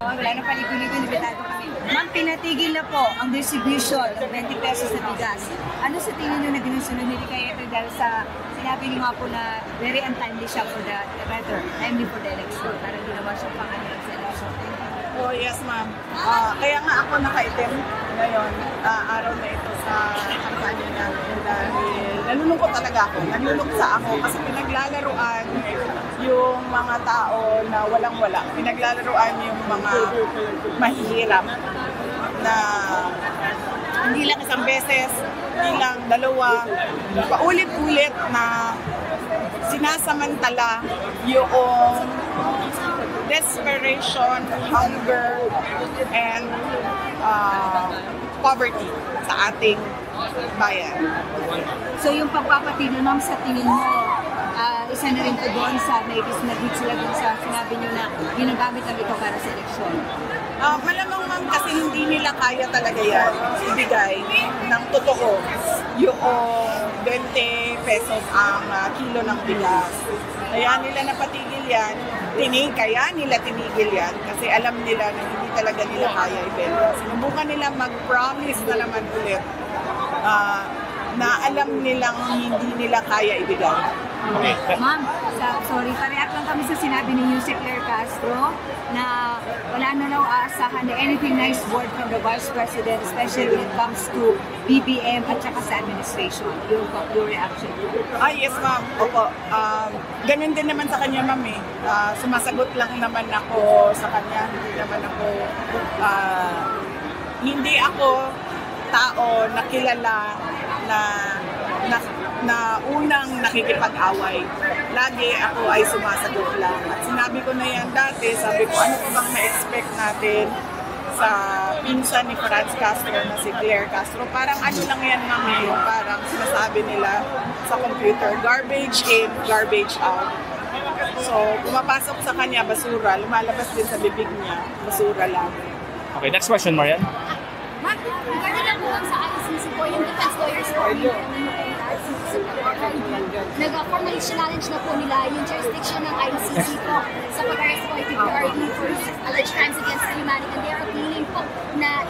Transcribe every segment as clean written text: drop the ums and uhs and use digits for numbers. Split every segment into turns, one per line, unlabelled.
Wala na paligo-ligo, nabitado kami. Ma'am, pinatigil na po ang distribution ng 20 pesos na bigas. Ano sa tingin nyo na ginusunod nila kaya ito dahil sa sinabi niyo nga po na very untimely siya for the better, timely for the election. Parang ginawa siya pangalan sa election.
Oh, yes, ma'am. Kaya nga ako nakaitim ngayon, araw na ito sa kampanya namin dahil nalulungkot talaga ako. Nalulungkot ako kasi pinaglalaruan yung mga tao na walang-wala. Pinaglalaruan yung mga mahihirap na hindi lang isang beses, hindi lang dalawa, paulit-ulit na sinasamantala yung desperation, hunger, and poverty sa ating bayan.
So yung pagpapatino, ma'am, sa tingin mo, isa na rin po doon sa nag-hit sila doon sa sinabi nyo na ginagamit lang ito para sa eleksyon?
Malamang ma'am kasi hindi nila kaya talaga yan ibigay ng totoo yung 20 pesos ang kilo ng bigas. Kaya nila napatigil yan, kaya nila tinigil yan kasi alam nila na hindi talaga nila kaya ibenta. Sinubukan nila mag-promise na naman ulit na alam nilang hindi nila kaya ibigay.
Ma'am, sorry, parehat lang kami sa sinabi ni Yusek Claire Castro na wala na raw aasahan na anything nice word from the Vice President, especially when it comes to BBM at saka sa administration. Your reaction?
Yes ma'am. Opo. Ganun din naman sa kanya ma'am eh. Sumasagot lang naman ako sa kanya. Hindi ako tao na kilala na unang nakikipag-away. Lagi ako ay sumasagot lang. At sinabi ko na yan dati, sabi ko, ano pa bang na-expect natin sa pinsan ni Franz Castro na si Claire Castro? Parang ano lang yan mami, parang sinasabi nila sa computer, garbage in, garbage out. So, pumapasok sa kanya, basura, lumalabas din sa bibig niya, basura lang.
Okay, next question, Marian.
Ma'am, regarding lang po sa ICC po, yung defense lawyers po, nag-formally challenge na po nila yung jurisdiction ng ICC po sa pag-arrest po kay PRD for alleged crimes against humanity, and they are appealing po na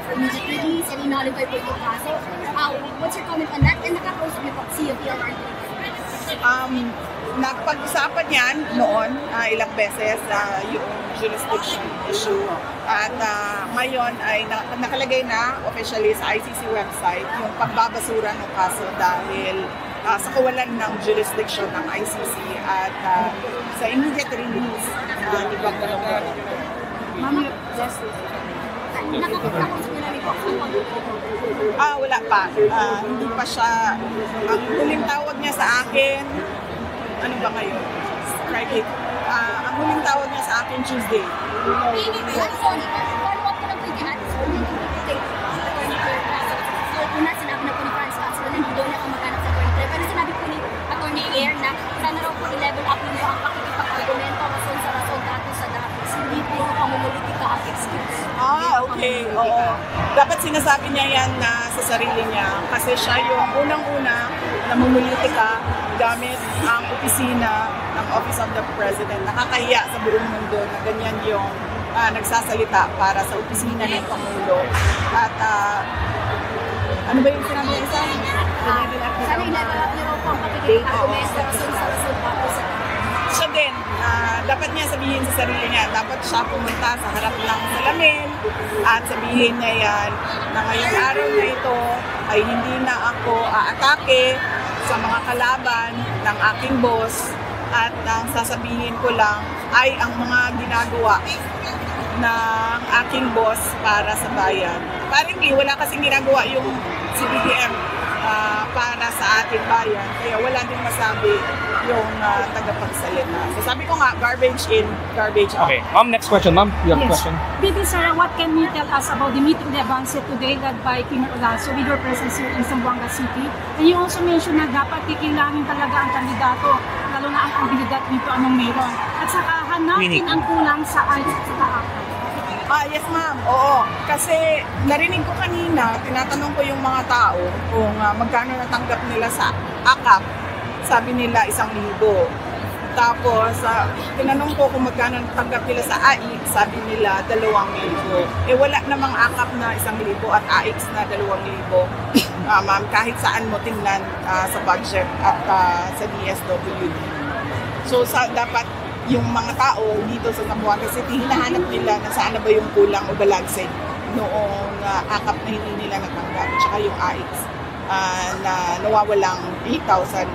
for immediate release and i-nullify po yung kaso. What's your comment on that? And nakaklausap niyo po si PLRD?
Nagpag-usapan yan noon ilang beses yung jurisdiction issue at ngayon ay nakalagay na officially sa ICC website yung pagbabasura ng kaso dahil sa kawalan ng jurisdiction ng ICC at sa immediate release ni Bagdalong.
Ma'am, justice.
Nakakausap niyo na rin po
wala pa. Hindi pa siya. Ang huling tawag niya sa akin, ano ba ngayon? Friday. Ang huling tawag niya sa akin, Tuesday.
Follow-up ko lang po yung kinatis ko. So, una, sinabi na po ni Franz Castro na hindi daw niya kamag-anak sa 23. Pero sinabi po ni Atty. Claire na sana raw po i-level up nyo ang pakikipag-argumento rason sa rason dato sa datos. Hindi po pamumulitika ang excuse.
Okay. Oo. Dapat sinasabi niya yan na sa sarili niya kasi siya yung unang-una na mumulitika gamit ang opisina ng Office of the President. Nakakahiya sa buong mundo na ganyan yung nagsasalita para sa opisina ng Pangulo. At ano ba yung sinabi niya isa?
Sana i-level up nyo raw po ang pakikipag-argumento rason sa rason dato sa datos.
Siya din, dapat niya sabihin sa sarili niya, dapat siya pumunta sa harap ng salamin at sabihin niya yan na ngayong araw na ito ay hindi na ako aatake sa mga kalaban ng aking boss at ang sasabihin ko lang ay ang mga ginagawa ng aking boss para sa bayan. Apparently, wala kasing ginagawa yung CBDM para sa ating bayan. Kaya wala din masabi yung tagapagsalita. So sabi ko nga, garbage in, garbage out.
Okay, next question, ma'am. You have a question?
Bibi sir, what can you tell us about the meeting de Avance today led by Kim Olaso with your presence here in Zamboanga City? And you also mentioned na dapat kikilangin talaga ang kandidato, lalo na ang kandidat dito anong meron. At saka hanapin ang kulang sa ayos sa tahakan.
Yes ma'am, oo. Kasi narinig ko kanina, tinatanong ko yung mga tao kung magkano natanggap nila sa AKAP. Sabi nila 1,000. Tapos, tinanong ko kung magkano natanggap nila sa AI, sabi nila 2,000. Wala namang akap na 1,000 at AX na 2,000. Ma'am, kahit saan mo tingnan sa budget at sa DSWD. So dapat yung mga tao dito sa Zamboanga City, hinahanap nila na saan na ba yung kulang o balanse noong akap na hindi nila natanggap, tsaka yung AX na nawawalang 8,000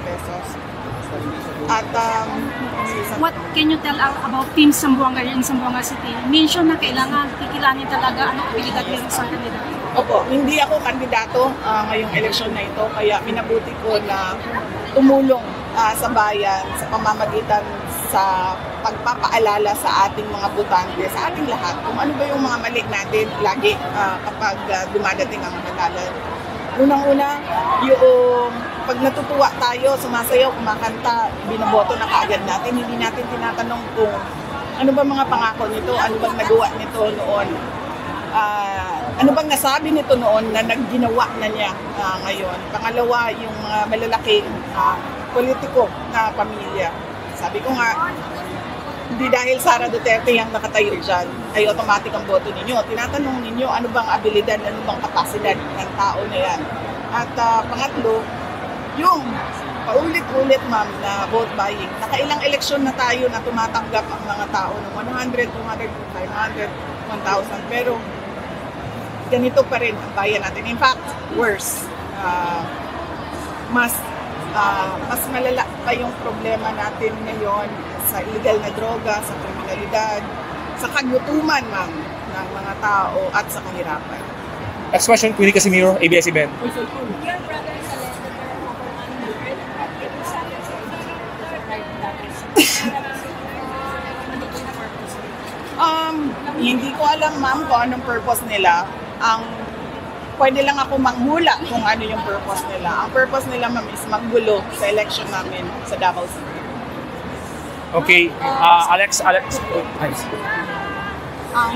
pesos. At
What can you tell about Team Zamboanga in Zamboanga City? Mention na kailangan kikilanin talaga ang abilidad ng isang kandidato.
Opo, hindi ako kandidato ngayong eleksyon na ito, kaya minabuti ko na tumulong sa bayan sa pamamagitan sa pagpapaalala sa ating mga botante, sa ating lahat, kung ano ba yung mga mali natin lagi kapag dumadating ang halalan. Unang-una, yung pag natutuwa tayo, sumasayaw, kumakanta, binoboto na kaagad natin, hindi natin tinatanong kung ano ba mga pangako nito, ano bang nagawa nito noon, ano bang nasabi nito noon na nagginawa na niya ngayon. Pangalawa, yung malalaking politiko na pamilya. Sabi ko nga, hindi dahil Sara Duterte yung nakatayo dyan, ay automatic ang boto ninyo. Tinatanong ninyo ano bang abilidad, ano bang kapasidad ng tao na yan. At pangatlo, yung paulit-ulit ma'am na vote buying. Nakailang eleksyon na tayo na tumatanggap ang mga tao ng 100, 200, 500, 1,000. Pero ganito pa rin ang bayan natin. In fact, worse. Mas malala pa yung problema natin ngayon sa illegal na droga, sa kriminalidad, sa kagutuman ma'am ng mga tao at sa kahirapan.
Next question, Queenie Casimiro, ABS-CBN.
Hindi ko alam ma'am kung anong purpose nila. Pwede lang ako manghula kung ano yung purpose nila. Ang purpose nila ma'am is maggulo sa election namin sa Davao City.
Okay, Alex.
Ang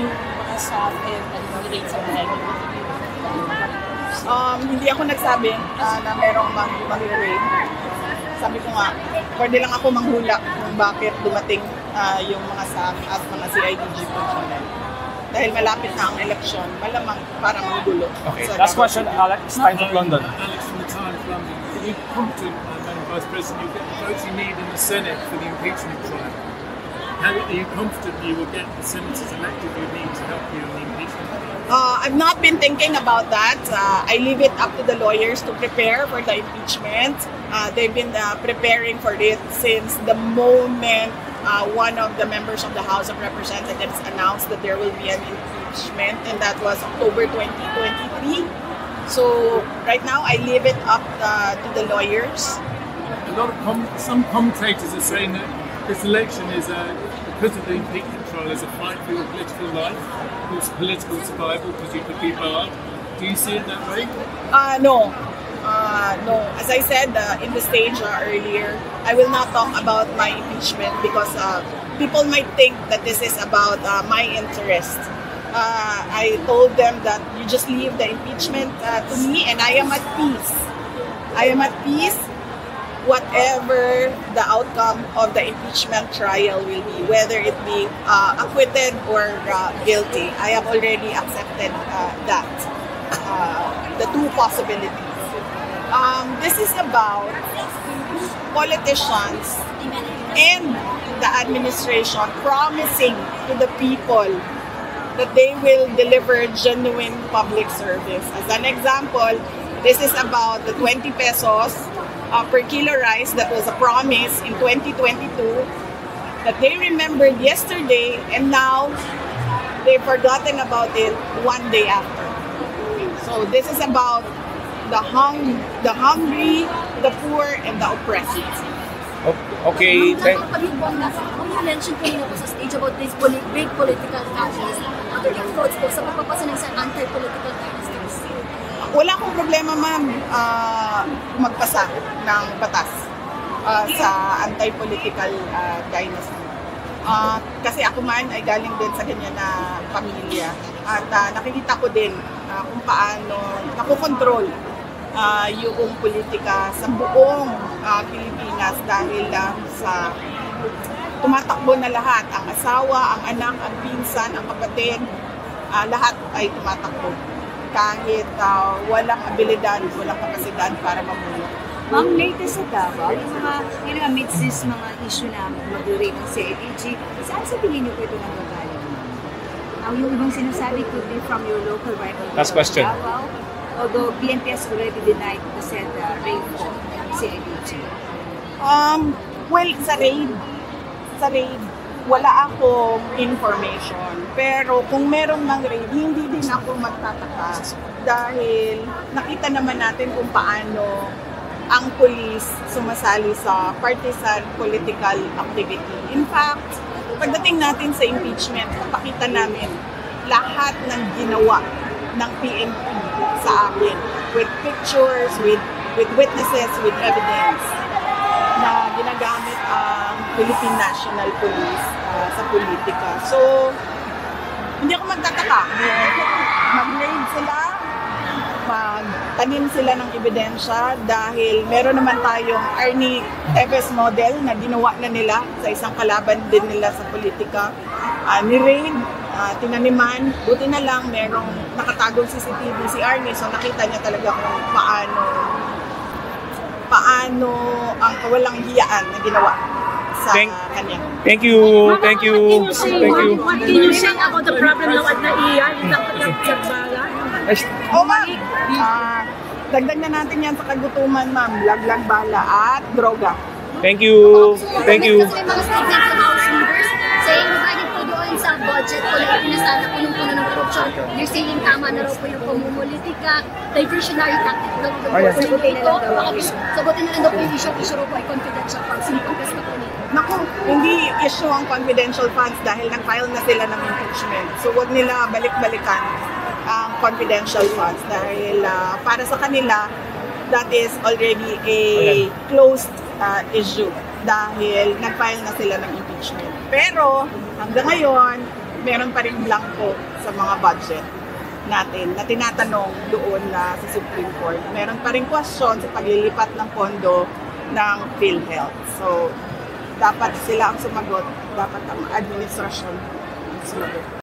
mga sa rate sa bahay. Hindi ako nagsabi na merong mag-rate. Sabi ko nga, pwede lang ako manghula kung bakit dumating yung mga SAC at mga CIDG personnel. Dahil malapit na ang eleksyon, malamang para manggulo.
Okay, last question, Alex. Time from London.
Alex from the Times of London. Are you confident, Madam Vice President, you'll get the votes you need in the Senate for the impeachment trial? How are you confident you will get the senators elected you need to help you in the impeachment trial?
I've not been thinking about that. I leave it up to the lawyers to prepare for the impeachment. They've been preparing for it since the moment one of the members of the House of Representatives announced that there will be an impeachment, and that was October 2023. So right now, I leave it up to the lawyers.
Some commentators are saying that this election is because of the impeachment trial is a fight for your political life, your political survival, because you could be barred. Do you see it that way?
No. No. As I said in the stage earlier, I will not talk about my impeachment because people might think that this is about my interest. I told them that you just leave the impeachment to me, and I am at peace. I am at peace whatever the outcome of the impeachment trial will be, whether it be acquitted or guilty. I have already accepted that, the two possibilities. This is about politicians and the administration promising to the people that they will deliver genuine public service. As an example, this is about the 20 pesos per kilo rice that was a promise in 2022 that they remembered yesterday, and now they've forgotten about it one day after. So this is about the hungry, the poor, and the oppressed.
Okay,
When you mentioned kanina po sa stage about these big political catalysts, what are your thoughts po sa pagpapasa ng isang anti-political catalysts?
Wala akong problema ma'am magpasa ng batas sa anti-political dynasty. Kasi ako man ay galing din sa ganyan na pamilya at nakikita ko din kung paano nakokontrol yung politika sa buong Pilipinas dahil lang sa tumatakbo na lahat. Ang asawa, ang anak, ang pinsan, ang kapatid, lahat ay tumatakbo. Kahit walang abilidad, walang kapasidad para mamuno.
Ma'am, latest sa Davao, yung mga amidst this mga issue na mag-rate ng CIDG, saan sa tingin niyo po ito nanggagaling? Yung ibang sinasabi could be from your local rival
Last question.
Davao, although PNP has already denied to send raid for CIDG.
Well, sa raid, wala akong information. Pero kung meron mang raid, hindi din ako magtataka. Dahil nakita naman natin kung paano ang pulis sumasali sa partisan political activity. In fact, pagdating natin sa impeachment, napakita namin lahat ng ginawa ng PNP sa akin with pictures, with witnesses, with evidence na ginagamit ang Philippine National Police sa politika. So, hindi ako magtataka. Mag-raid sila, magtanim sila ng ebidensya dahil meron naman tayong Arnie Tevez model na ginawa na nila sa isang kalaban din nila sa politika. Ni-raid, tinaniman, buti na lang merong nakatagong CCTV si Arnie, so nakita niya talaga kung paano ang kawalang hiyaan na ginawa sa kanya.
Thank you. Thank you. Thank you.
What can you say about the problem na wag na iyan? Yung dapat nagbala?
Dagdag na natin yan sa kagutuman, ma'am. Laglag bala at droga.
Thank you. Thank you.
Kasi may mga statements ng House leaders saying regarding po doon sa budget po na pinasana punong-puno ng korupsyon, they're saying tama na raw po yung pamumulitika, diversionary tactic daw po po. Sagutin na lang daw po yung issue raw po ay confidential funds. Sinicontest na po nito.
Naku, hindi issue ang confidential funds dahil nag-file na sila ng impeachment. So, huwag nila balik-balikan ang confidential funds dahil para sa kanila, that is already a closed issue dahil nag-file na sila ng impeachment. Pero hanggang ngayon, meron pa rin blanco sa mga budget natin na tinatanong doon sa Supreme Court. Meron pa rin question sa paglilipat ng pondo ng PhilHealth. So, dapat sila ang sumagot, dapat ang administrasyon ang sumagot.